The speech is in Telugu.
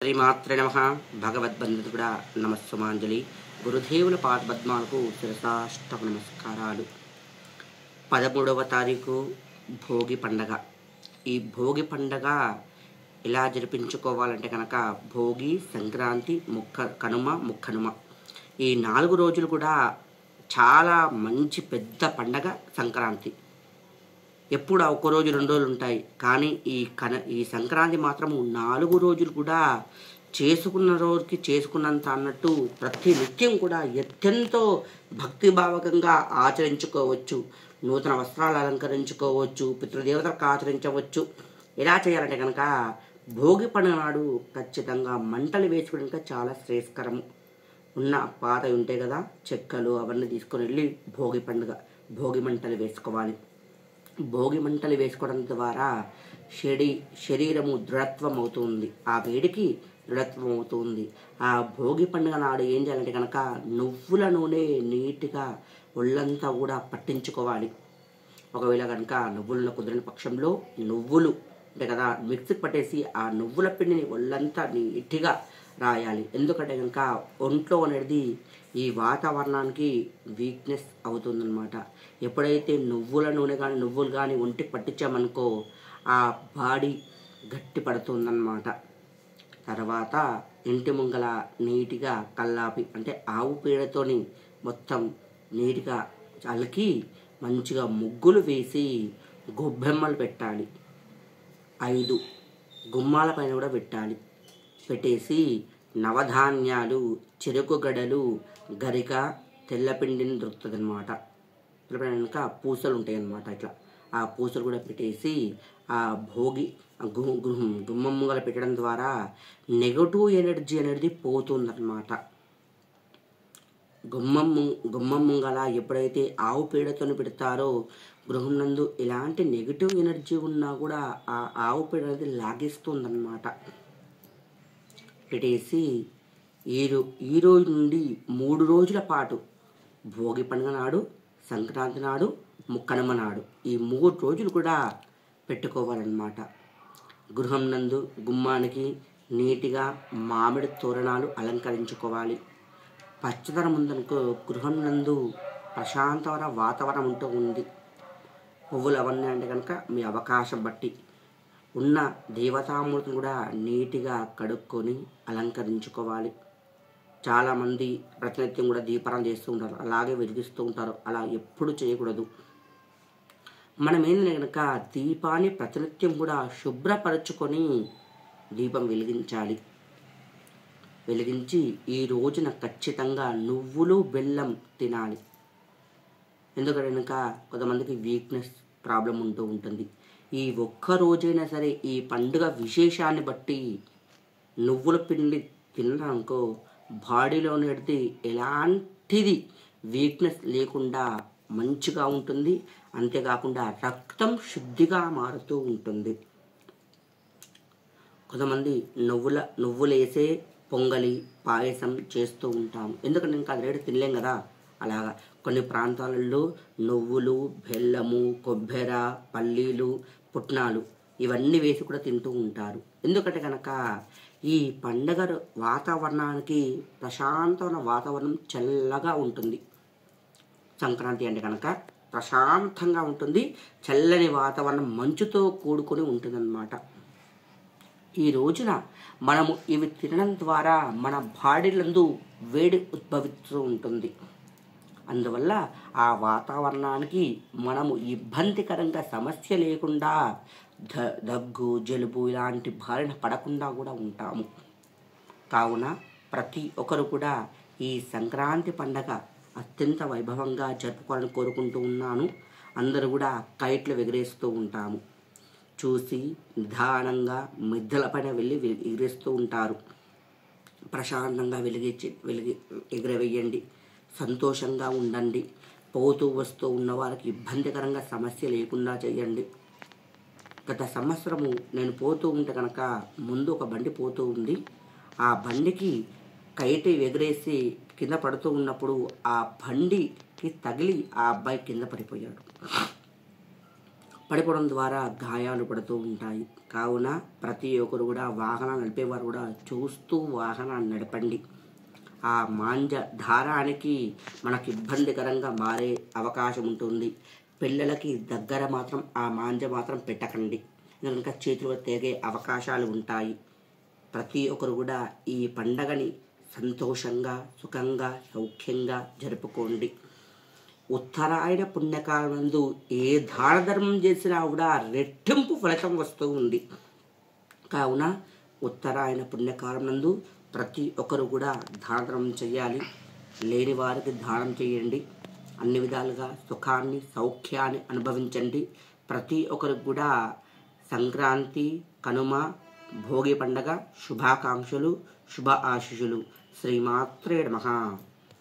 శ్రీమాత్రే నమః. భగవద్బంధుడా నమస్సుమాంజలి. గురుదేవుల పాదపద్మాలకు శిరసాష్టక నమస్కారాలు. 13వ తారీఖు భోగి పండగ. ఈ భోగి పండగ ఎలా జరిపించుకోవాలంటే కనుక భోగి, సంక్రాంతి, కనుమ, ముక్కనుమ ఈ 4 రోజులు కూడా చాలా మంచి పెద్ద పండగ సంక్రాంతి. ఎప్పుడు ఆ 1 రోజు 2 రోజులు ఉంటాయి, కానీ ఈ సంక్రాంతి మాత్రము 4 రోజులు కూడా చేసుకున్న రోజుకి చేసుకున్నంత అన్నట్టు ప్రతి నిత్యం కూడా అత్యంతో భక్తిభావకంగా ఆచరించుకోవచ్చు. నూతన వస్త్రాలు అలంకరించుకోవచ్చు, పితృదేవతలకు ఆచరించవచ్చు. ఎలా చేయాలంటే కనుక భోగి పండుగ నాడు ఖచ్చితంగా మంటలు వేసుకోవడానికి చాలా శ్రేయస్కరము. ఉన్న పాత ఉంటాయి కదా చెక్కలు, అవన్నీ తీసుకొని వెళ్ళి భోగి మంటలు వేసుకోవాలి. భోగి మంటలు వేసుకోవడం ద్వారా శరీరము దృఢత్వం అవుతుంది, ఆ వేడికి దృఢత్వం అవుతుంది. ఆ భోగి పండుగ నాడు ఏం చేయాలంటే కనుక నువ్వుల నూనె నీట్గా ఒళ్ళంతా కూడా పట్టించుకోవాలి. ఒకవేళ కనుక నువ్వులను కుదిరిన పక్షంలో నువ్వులు అంటే కదా మిక్సీకి పట్టేసి ఆ నువ్వుల పిండిని ఒళ్ళంతా నీట్గా రాయాలి. ఎందుకంటే కనుక ఒంట్లో అనేది ఈ వాతావరణానికి వీక్నెస్ అవుతుందన్నమాట. ఎప్పుడైతే నువ్వుల నూనె కానీ నువ్వులు కానీ ఒంటికి పట్టించామనుకో ఆ బాడీ గట్టి పడుతుందన్నమాట. తర్వాత ఇంటి ముంగల నీట్గా కల్లాపి అంటే ఆవు పేడతోని మొత్తం నీట్గా అలికి మంచిగా ముగ్గులు వేసి గొబ్బెమ్మలు పెట్టాలి. 5 గుమ్మాల పైన కూడా పెట్టేసి నవధాన్యాలు, చెరుకు గడలు, గరిక, తెల్లపిండిని దొరుకుతుంది అనమాట. తెల్లపిండి పూసలు ఉంటాయి అన్నమాట. ఇట్లా ఆ పూసలు కూడా పెట్టేసి ఆ భోగి గుమ్మం ముంగల పెట్టడం ద్వారా నెగటివ్ ఎనర్జీ అనేది పోతుందన్నమాట. గుమ్మం ముంగల ఎప్పుడైతే ఆవు పేడతో పెడతారో గృహం నందు ఎలాంటి నెగిటివ్ ఎనర్జీ ఉన్నా కూడా ఆ ఆవు పేడ అనేది లాగేస్తుందన్నమాట. పెట్టేసి ఈ రోజు నుండి 3 రోజుల పాటు భోగి పండుగ నాడు, సంక్రాంతి నాడు, ముక్కనుమ నాడు ఈ 3 రోజులు కూడా పెట్టుకోవాలన్నమాట. గృహం నందు గుమ్మానికి నీట్గా మామిడి తోరణాలు అలంకరించుకోవాలి. పచ్చదనం ఉందనుకో గృహం నందు ప్రశాంతమైన వాతావరణం ఉంటూ ఉంది. పువ్వులు అవన్నీ అంటే కనుక మీ అవకాశం బట్టి ఉన్న దేవతామూర్తిని కూడా నీట్గా కడుక్కొని అలంకరించుకోవాలి. చాలామంది ప్రతినిత్యం కూడా దీపారాధన చేస్తూ ఉంటారు, అలాగే వెలిగిస్తూ ఉంటారు. అలా ఎప్పుడు చేయకూడదు. మనం ఏంటంటే కనుక దీపాన్ని ప్రతినిత్యం కూడా శుభ్రపరచుకొని దీపం వెలిగించి ఈ రోజున ఖచ్చితంగా నువ్వులు బెల్లం తినాలి. ఎందుకంటే కనుక కొంతమందికి వీక్నెస్ ప్రాబ్లం ఉంటూ ఉంటుంది. ఈ ఒక్క రోజైనా సరే ఈ పండుగ విశేషాన్ని బట్టి నువ్వుల పిండి తినడానికో బాడీలో అనేది ఎలాంటిది వీక్నెస్ లేకుండా మంచిగా ఉంటుంది. అంతేకాకుండా రక్తం శుద్ధిగా మారుతూ ఉంటుంది. కొంతమంది నువ్వులేసే పొంగలి, పాయసం చేస్తూ ఉంటాము. ఎందుకంటే ఇంకా అది రేటు తినలేం కదా. అలాగా కొన్ని ప్రాంతాలలో నువ్వులు, బెల్లము, కొబ్బెర, పల్లీలు, పుట్నాలు ఇవన్నీ వేసి కూడా తింటూ ఉంటారు. ఎందుకంటే కనుక ఈ పండగ వాతావరణానికి ప్రశాంతమైన వాతావరణం చల్లగా ఉంటుంది. సంక్రాంతి అంటే కనుక ప్రశాంతంగా ఉంటుంది, చల్లని వాతావరణం మంచుతో కూడుకొని ఉంటుందన్నమాట. ఈ రోజున మనము ఇవి తినడం ద్వారా మన బాడీలందు వేడి ఉద్భవిస్తూ ఉంటుంది. అందువల్ల ఆ వాతావరణానికి మనము ఇబ్బందికరంగా సమస్య లేకుండా దగ్గు, జలుబు ఇలాంటి బారిన పడకుండా కూడా ఉంటాము. కావున ప్రతి ఒక్కరు కూడా ఈ సంక్రాంతి పండగ అత్యంత వైభవంగా జరుపుకోవాలని కోరుకుంటూ ఉన్నాను. అందరూ కూడా కైట్లు ఎగిరేస్తూ ఉంటాము. చూసి నిదానంగా మిద్దెల పైన వెళ్ళి ఎగిరేస్తూ ఉంటారు. ప్రశాంతంగా ఎగిరవేయండి, సంతోషంగా ఉండండి. పోతూ వస్తూ ఉన్న వారికి ఇబ్బందికరంగా సమస్య లేకుండా చేయండి. గత సంవత్సరము నేను పోతూ ఉంటే కనుక ముందు ఒక బండి పోతూ ఉంది. ఆ బండికి కైట్ ఎగిరేసి కింద పడుతూ ఉన్నప్పుడు ఆ బండికి తగిలి ఆ అబ్బాయి కింద పడిపోయాడు. పడిపోవడం ద్వారా గాయాలు పడుతూ ఉంటాయి. కావున ప్రతి ఒక్కరు కూడా వాహనాలు నడిపేవారు కూడా చూస్తూ వాహనాన్ని నడపండి. ఆ మాంజ దారానికి మనకు ఇబ్బందికరంగా మారే అవకాశం ఉంటుంది. పిల్లలకి దగ్గర మాత్రం ఆ మాంజ మాత్రం పెట్టకండి, కనుక చేతులు తెగే అవకాశాలు ఉంటాయి. ప్రతి ఒక్కరు కూడా ఈ పండగని సంతోషంగా, సుఖంగా, సౌఖ్యంగా జరుపుకోండి. ఉత్తరాయణ పుణ్యకాలం నందు ఏ దాన ధర్మం చేసినా కూడా రెట్టింపు ఫలితం వస్తూ ఉంది. కావున ఉత్తరాయణ పుణ్యకాలం నందు ప్రతి ఒక్కరు కూడా దాన ధర్మం చేయాలి. లేని వారికి దానం చేయండి. అన్ని విధాలుగా సుఖాన్ని, సౌఖ్యాన్ని అనుభవించండి. ప్రతి ఒక్కరికి కూడా సంక్రాంతి, కనుమ, భోగి పండగ శుభాకాంక్షలు, శుభ ఆశీస్సులు. శ్రీమాత్రే నమః.